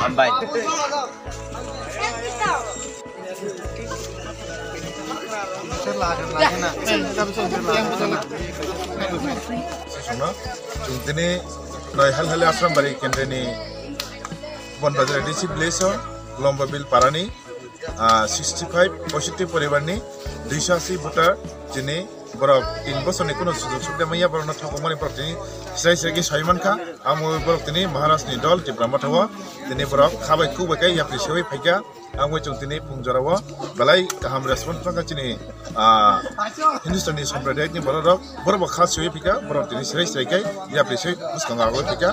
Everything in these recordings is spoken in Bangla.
Ambai. Ini hal-hal asram bari kendeni Bonbazar DC Blazer Lombabil Parani 65 positive poribarni 280 voter jini borok 3 বছর ni kono sujog sugda maiya borona thokmani borok tini srai srai Saiman Kha amu borok tini Maharashtra ni dol Tripura mathawa tini borok khabai kubai kai yapri sewi phaika angoi chung tini pungjorawo balai kaham respond phaka chini Hindustani sampradaya ni borok khas sewi phika borok tini srai srai kai yapri sewi buskanga agoi phika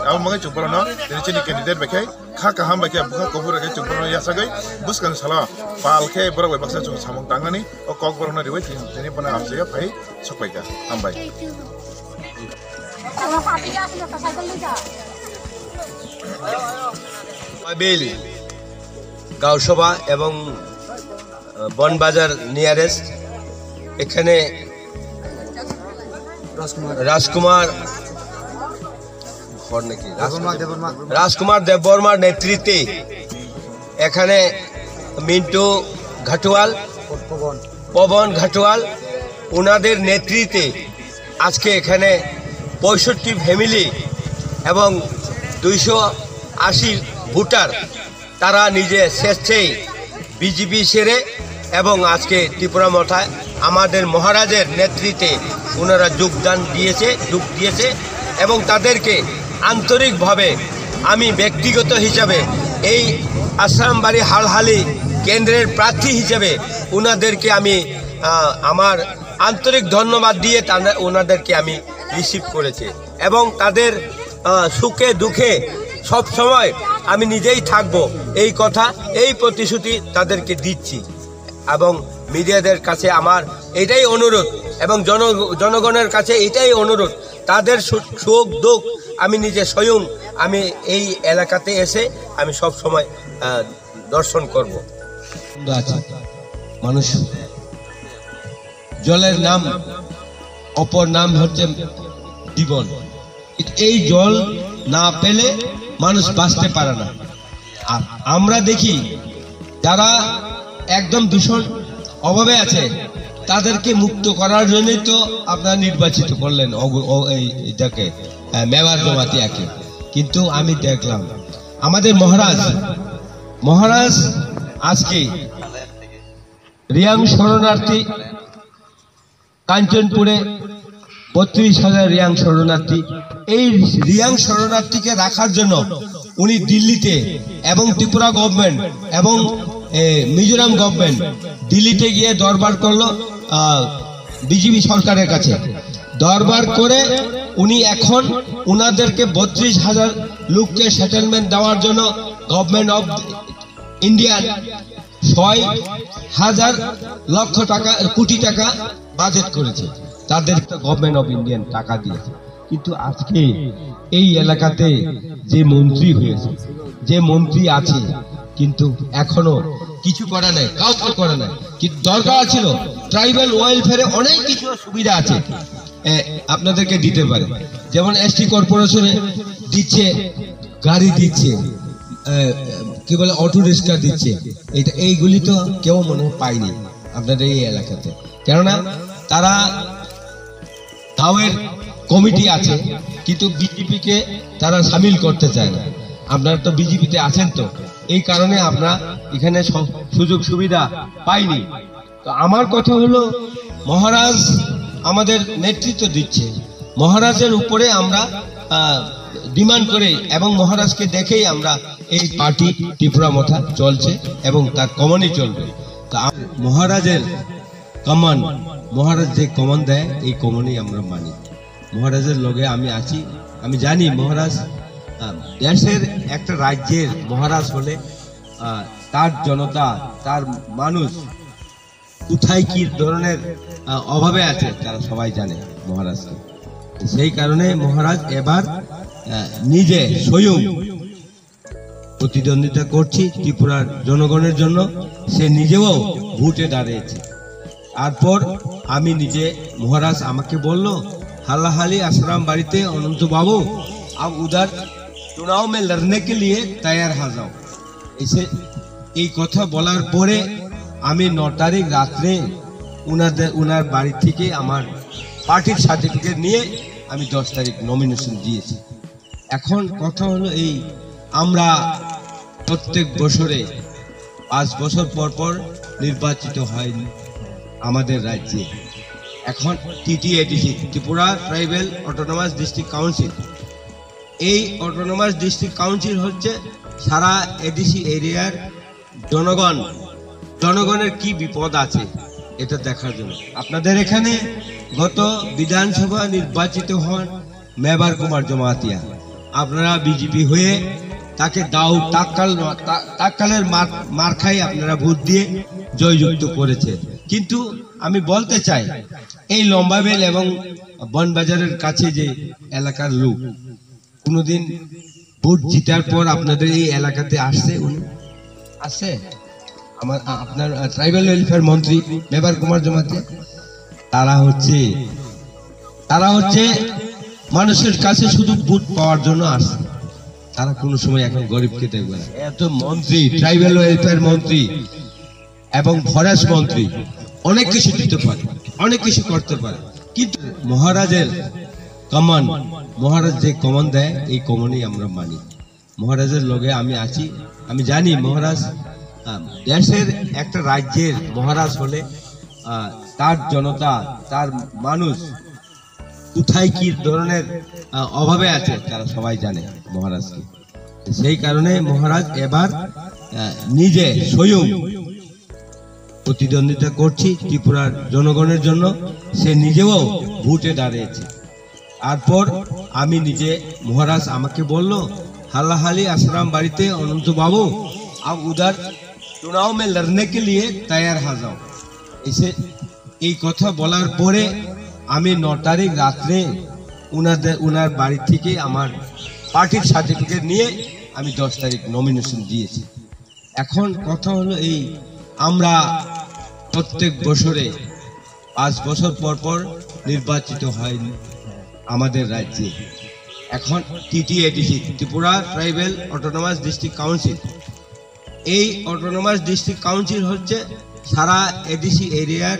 amu mangai chung borona tini chini candidate bakai kha kaham bakai bukha kobur kai chung borona yasagai buskang sala pal kai borok bai baksa chung samong tangani o kok borona riwai tini bona amsega pai sokpaika ambai Mobil গাঁওসভা এবং বনবাজার নিয়ারেস্ট এখানে রাজকুমার দেববর্মার নেতৃত্বে এখানে মিন্টু ঘাটওয়াল পবন ঘাটওয়াল ওনাদের নেতৃত্বে আজকে এখানে 65 ফ্যামিলি এবং 280 ভোটার তারা নিজে স্বেচ্ছায় বিজেপি ছেড়ে এবং আজকে ত্রিপুরা মঠায় আমাদের মহারাজের নেতৃত্বে ওনারা যোগ দিয়েছে এবং তাদেরকে আন্তরিকভাবে আমি ব্যক্তিগত হিসাবে এই আশ্রামবাড়ি হালহালি কেন্দ্রের প্রার্থী হিসেবে ওনাদেরকে আমি আমার আন্তরিক ধন্যবাদ দিয়ে ওনাদেরকে আমি রিসিভ করেছি এবং তাদের সুখে দুঃখে সব সময় আমি নিজেই থাকব এই কথা এই প্রতিশ্রুতি তাদেরকে দিচ্ছি এবং মিডিয়াদের কাছে আমার এটাই অনুরোধ এবং জনগণের কাছে এটাই অনুরোধ তাদের সুখ দুঃখ আমি নিজে স্বয়ং আমি এই এলাকাতে এসে আমি সব সময় দর্শন করব মানুষ জলের নাম অপর নাম হচ্ছে জীবন এই জল না পেলে মানুষ বাঁচতে পারে না আর আমরা দেখি যারা একদম দূষণ অভাবে আছে তাদেরকে মুক্ত করার জন্যই তো আপনারা নির্বাচিত করলেন এটাকে মেবার জমাতিয়াকে কিন্তু আমি দেখলাম আমাদের মহারাজ আজকে রিয়াং শরণার্থী কাঞ্চনপুরে 32,000 রিয়াং শরণার্থী এই রিয়াং শরণার্থীকে রাখার জন্য উনি দিল্লিতে এবং ত্রিপুরা গভর্নমেন্ট এবং মিজোরাম গভর্নমেন্ট দিল্লিতে গিয়ে দরবার করলো বিজেপি সরকারের কাছে দরবার করে উনি এখন উনাদেরকে 32,000 লোককে সেটেলমেন্ট দেওয়ার জন্য গভর্নমেন্ট অফ ইন্ডিয়ার 6,000 লক্ষ টাকা কোটি টাকা বাজেট করেছে তাদের গভর্নমেন্ট অফ ইন্ডিয়ান টাকা দিয়েছে কিন্তু আজকে এই এলাকাতে যে মন্ত্রী হয়েছে যে মন্ত্রী আছে কিন্তু এখনো কিছু করা নাই কাউকে করা নাই কিন্তু দরকার ছিল ট্রাইবাল ওয়েলফেয়ারে অনেক কিছু সুবিধা আছে আপনাদেরকে দিতে পারে যেমন এসটি কর্পোরেশনে দিচ্ছে গাড়ি দিচ্ছে কি বলে অটো রিক্সা দিচ্ছে এইগুলি তো কেউ মনে পায়নি আপনাদের এই এলাকাতে কেননা তারা গাঁয়ের কমিটি আছে কিন্তু বিজেপিকে তারা সামিল করতে চায় না আপনারা তো বিজেপিতে আছেন তো এই কারণে আমরা এখানে সুযোগ সুবিধা পাইনি তো আমার কথা হলো মহারাজ আমাদের নেতৃত্ব দিচ্ছে মহারাজের উপরে আমরা ডিমান্ড করে এবং মহারাজকে দেখেই আমরা এই পার্টি ত্রিপুরা মঠা চলছে এবং তার কমনই চলবে তা মহারাজের কমন মহারাজ যে কমন দেয় এই কমনই আমরা মানি মহারাজের লগে আমি আছি আমি জানি মহারাজ দেশের একটা রাজ্যের মহারাজ হলে তার জনতা তার মানুষ কোথায় কি ধরনের অভাবে আছে তারা সবাই জানে মহারাজকে সেই কারণে মহারাজ এবার নিজে স্বয়ং প্রতিদ্বন্দ্বিতা করছি ত্রিপুরার জনগণের জন্য সে নিজেও ভোটে দাঁড়িয়েছে তারপর আমি নিজে মহারাজ আমাকে বলল হালাহালি আশ্রাম বাড়িতে অনন্ত বাবু अब उधर चुनाव में लड़ने के लिए तैयार हो जाओ इसे এই কথা বলার পরে আমি 9 তারিখ রাতে উনার বাড়ি থেকে আমার পার্টির সার্টিফিকেট নিয়ে আমি 10 তারিখ নমিনেশন দিয়েছি। এখন কথা হলো এই আমরা প্রত্যেক বছরে 5 বছর পর পর নির্বাচিত হয় আমাদের রাজ্যে। এখন TTADC Tripura tribal autonomous district council, এই অটোনমাস ডিস্ট্রিক্ট কাউন্সিল হচ্ছে সারা এডিসি এরিয়ার জনগণের কি বিপদ আছে এটা দেখার জন্য। আপনাদের এখানে গত বিধানসভা নির্বাচিত হন মেবার কুমার জমাতিয়া, আপনারা বিজেপি হয়ে তাকে দাও টাক্কালের মার খাই আপনারা ভোট দিয়ে জয়যুক্ত করেছে। কিন্তু আমি বলতে চাই এই লম্বাবেল এবং বনবাজারের কাছে যে এলাকার লোক কোনোদিন ভোট জিতার পর আপনাদের এই এলাকাতে আসছে? উনি আসছে? আপনার ট্রাইবাল ওয়েলফেয়ার মন্ত্রী মেবার কুমার জমাতিয়া, তারা হচ্ছে মানুষের কাছে শুধু ভোট পাওয়ার জন্য আসছে। তারা কোনো সময় এখন গরিবকে দেখবে না। এত মন্ত্রী, ট্রাইবাল ওয়েলফেয়ার মন্ত্রী এবং ফরেস্ট মন্ত্রী অনেক কিছু দিতে পারে, অনেক কিছু করতে পারে, কিন্তু মহারাজের মহারাজ যে কমন দেয় এই কমনই আমরা মানি। মহারাজের লগে আমি আছি, আমি জানি মহারাজ দেশের একটা রাজ্যের মহারাজ হলে তার জনতা, তার মানুষ কোথায় কি ধরনের অভাবে আছে তারা সবাই জানে মহারাজকে। সেই কারণে মহারাজ এবার নিজে স্বয়ং প্রতিদ্বন্দ্বিতা করছি ত্রিপুরার জনগণের জন্য। সে নিজেও ভোটে দাঁড়িয়েছে। তারপর আমি নিজে, মহারাজ আমাকে বলল हालाहाली आश्रम बाड़ीते अनंत बाबू अब उधर चुनाव में लड़ने के लिए तैयार हो जाओ। इसे এই কথা বলার পরে আমি 9 তারিখ রাতে উনার বাড়ি থেকে আমার পার্টির সার্টিফিকেট নিয়ে আমি 10 তারিখ নমিনেশন দিয়েছি। এখন কথা হলো এই আমরা প্রত্যেক বছরে 5 বছর পর পর নির্বাচিত হয় আমাদের রাজ্যে। এখন TTADC Tripura tribal autonomous district council, এই অটোনমাস ডিস্ট্রিক্ট কাউন্সিল হচ্ছে সারা এডিসি এরিয়ার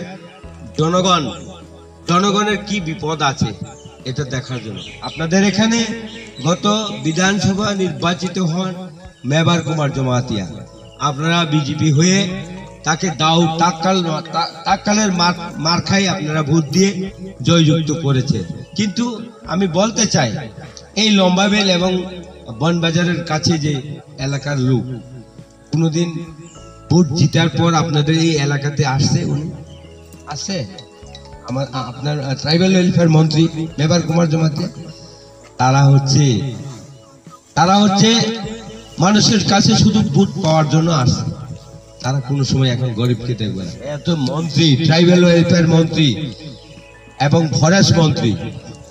জনগণের কি বিপদ আছে এটা দেখার জন্য। আপনাদের এখানে গত বিধানসভা নির্বাচিত হন মেবার কুমার জমাতিয়া, আপনারা বিজেপি হয়ে তাকে দাও টাক্কালের মার খাই আপনারা ভোট দিয়ে জয়যুক্ত করেছে। কিন্তু আমি বলতে চাই এই লম্বাবেল এবং বনবাজারের কাছে যে এলাকার লোক কোনোদিন ভোট জিতার পর আপনাদের এই এলাকাতে আসছে? উনি আসছে? আপনার ট্রাইবাল ওয়েলফেয়ার মন্ত্রী মেবার কুমার জমাতিয়া, তারা হচ্ছে মানুষের কাছে শুধু ভোট পাওয়ার জন্য আসছে। তারা কোনো সময় এখন গরিবকে দেখবে না। এত মন্ত্রী, ট্রাইবাল ওয়েলফেয়ার মন্ত্রী এবং ফরেস্ট মন্ত্রী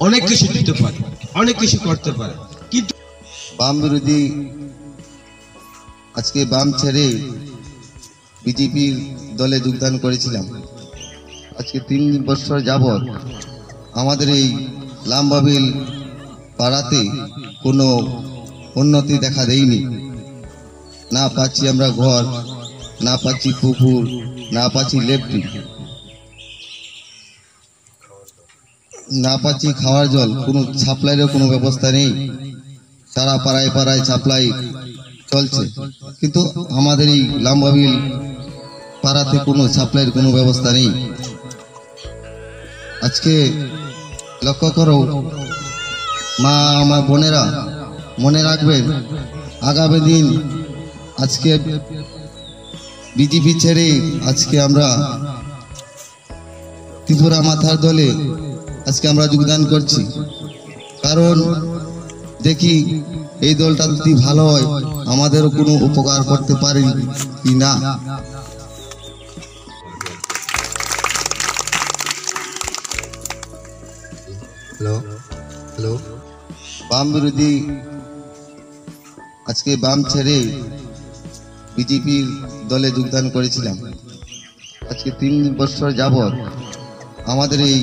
অনেক কিছু দিতে পারে, অনেক কিছু করতে পারে, কিন্তু বাম বিরোধী আজকে বাম ছেড়ে বিজেপির দলে যোগদান করেছিলাম। আজকে 3 বছর যাবৎ আমাদের এই লাম্বাবিল পাড়াতে কোনো উন্নতি দেখা দেয়নি। না পাচ্ছি আমরা ঘর, না পাচ্ছি পুকুর, না পাচ্ছি লেট্রিন, না পাচ্ছি খাওয়ার জল, কোনো সাপ্লাইয়েরও কোনো ব্যবস্থা নেই। সারা পাড়ায় পাড়ায় সাপ্লাই চলছে, কিন্তু আমাদের এই লাম্বাবিল পাড়াতে কোনো সাপ্লাইয়ের কোনো ব্যবস্থা নেই। আজকে লক্ষ্য করো মা, আমার বোনেরা, মনে রাখবেন আগামী দিন আজকে বিজেপি ছেড়ে আজকে আমরা ত্রিপুরা মাথার দলে আজকে আমরা যোগদান করছি। কারণ দেখি এই দলটা যদি ভালো হয় আমাদেরও কোনো উপকার করতে পারি কি না। হ্যালো, বাম বিরোধী আজকে বাম ছেড়ে বিজেপির দলে যোগদান করেছিলাম। আজকে 3 বছর যাবৎ আমাদের এই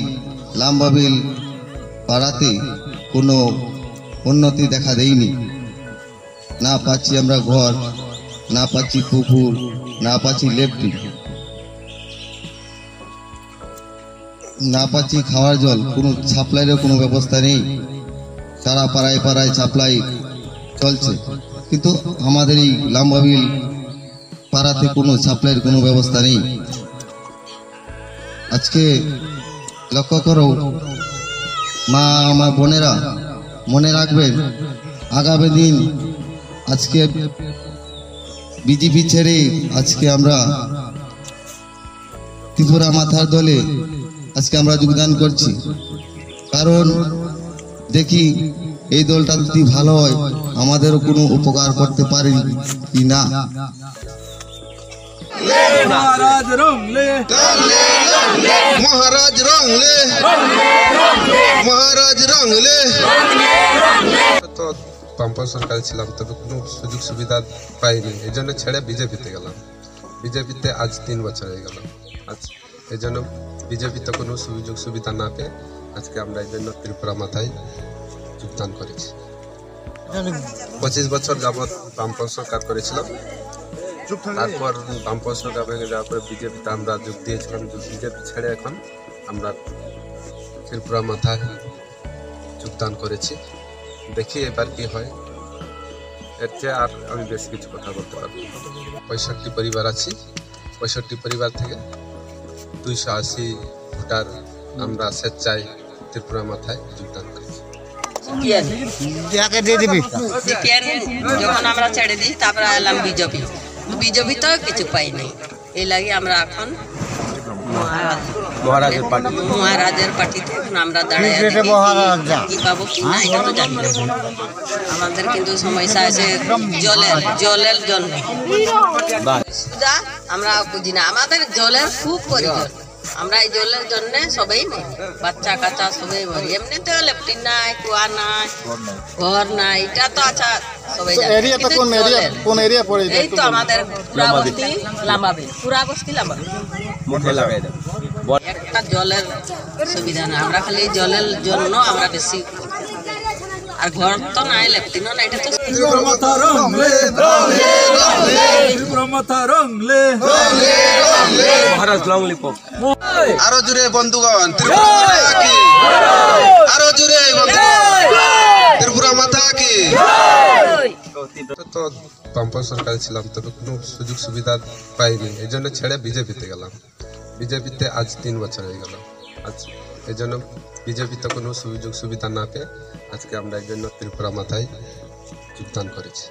লাম্বাবিল পাড়াতে কোনো উন্নতি দেখা দেয়নি। না পাচ্ছি আমরা ঘর, না পাচ্ছি পুকুর, না পাচ্ছি ল্যাট্রিন, না পাচ্ছি খাওয়ার জল, কোনো সাপ্লাইয়ের কোনো ব্যবস্থা নেই। সারা পাড়ায় পাড়ায় সাপ্লাই চলছে, কিন্তু আমাদের এই লাম্বাবিল পাড়াতে কোনো সাপ্লাইয়ের কোনো ব্যবস্থা নেই। আজকে লক্ষ্য করো মা, আমার বোনেরা, মনে রাখবেন আগামী দিন আজকে বিজেপি ছেড়ে আজকে আমরা ত্রিপুরা মাথার দলে আজকে আমরা যোগদান করছি। কারণ দেখি এই দলটা যদি ভালো হয় আমাদেরও কোনো উপকার করতে পারি কি না। মহারাজ রংলে মহারাজ রংলে মহারাজ রংলে। তো বামপন্থী সরকারে ছিলাম, তবে কোনো সুযোগ সুবিধা পাইনি, এই জন্য ছেড়ে বিজেপিতে গেলাম। বিজেপিতে আজ 3 বছর হয়ে গেল। আজ এই জন্য বিজেপিতে কোনো সুযোগ সুবিধা না পেয়ে আজকে আমরা এই জন্য ত্রিপুরা মাথায় যোগদান করেছি। 25 বছর যাবৎ বামপন্থী সরকার করেছিলাম, তারপর বামপন্থী সরকার ভেঙে যাওয়ার পরে বিজেপিতে আমরা যোগ দিয়েছিলাম। বিজেপি ছেড়ে এখন আমরা ত্রিপুরা মাথায় যোগদান করেছি। দেখি এবার কি হয়, এর চেয়ে আর আমি বেশি কিছু কথা বলতে পারবো। 65 পরিবার আছি, 65 পরিবার থেকে 280 ভোটার আমরা স্বেচ্ছায় ত্রিপুরা মাথায় যোগদান করেছি। যখন আমরা ছেড়ে দিই তারপরে এলাম বিজেপি, বিজেপিতেও কিছু পাই নাই। এই লাগে আমরা এখন মহারাজের পার্টিতে এখন আমরা দাঁড়িয়ে কি পাবো কি না এটা তো জানি না। আমাদের কিন্তু সমস্যা আছে জলের জন্য, সুবিধা আমরা বুঝি না। আমাদের জলের খুব প্রয়োজন, আমরা এই জলের জন্য সবাই মরি, বাচ্চা কাচ্চা সবাই মরি। এমনিতে ল্যাট্রিন নাই, কুয়া নাই, ঘর নাই, এটা তো আচ্ছা সবাই জানে। এই তো আমাদের পুরা বস্তি লাম্বাবিল, পুরা বস্তি লাম্বাবিল, একটা জলের সুবিধা না। আমরা খালি জলের জন্য আমরা বেশি, আর ঘর তো নাই, ল্যাট্রিনও নাই। এটা তো মাথা রংলে মাথা রংলে মহারাজ লংলি পপ। আরো জুড়ে বন্ধুগণ, আরো জুড়ে ত্রিপুরা মাথা কি। তো বামপন্থী সরকারে ছিলাম, তবে কোনো সুযোগ সুবিধা পাইনি, এই জন্য ছেড়ে বিজেপিতে গেলাম। বিজেপিতে আজ 3 বছর হয়ে গেল। আজ এই জন্য বিজেপিতে কোনো সুযোগ সুবিধা না পেয়ে আজকে আমরা এই জন্য ত্রিপুরা মাথায় যোগদান করেছি।